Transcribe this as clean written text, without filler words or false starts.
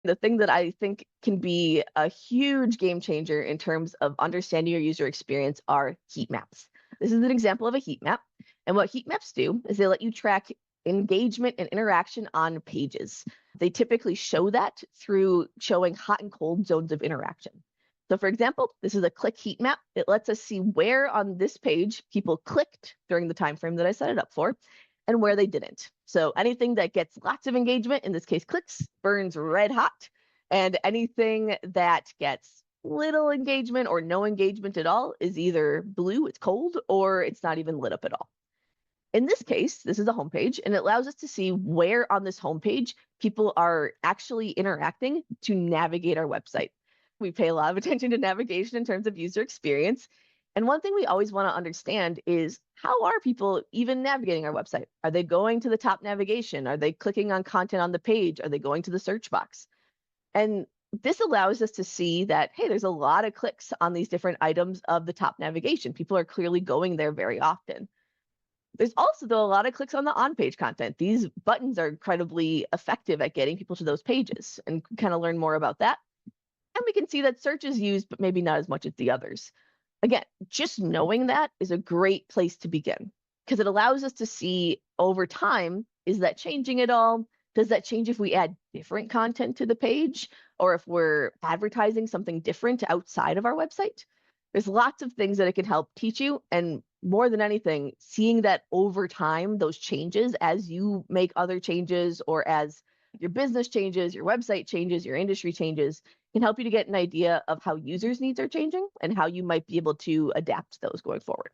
The thing that I think can be a huge game changer in terms of understanding your user experience are heat maps. This is an example of a heat map. And what heat maps do is they let you track engagement and interaction on pages. They typically show that through showing hot and cold zones of interaction. So for example, this is a click heat map. It lets us see where on this page people clicked during the time frame that I set it up for and where they didn't. So anything that gets lots of engagement, in this case clicks, burns red hot. And anything that gets little engagement or no engagement at all is either blue, it's cold, or it's not even lit up at all. In this case, this is a homepage, and it allows us to see where on this homepage people are actually interacting to navigate our website. We pay a lot of attention to navigation in terms of user experience. And one thing we always want to understand is, how are people even navigating our website? Are they going to the top navigation? Are they clicking on content on the page? Are they going to the search box? And this allows us to see that, hey, there's a lot of clicks on these different items of the top navigation. People are clearly going there very often. There's also, though, a lot of clicks on the on-page content. These buttons are incredibly effective at getting people to those pages, and kind of learn more about that. And we can see that search is used, but maybe not as much as the others. Again, just knowing that is a great place to begin, because it allows us to see over time, is that changing at all? Does that change if we add different content to the page, or if we're advertising something different outside of our website? There's lots of things that it can help teach you. And more than anything, seeing that over time, those changes as you make other changes, or as your business changes, your website changes, your industry changes, can help you to get an idea of how users' needs are changing and how you might be able to adapt those going forward.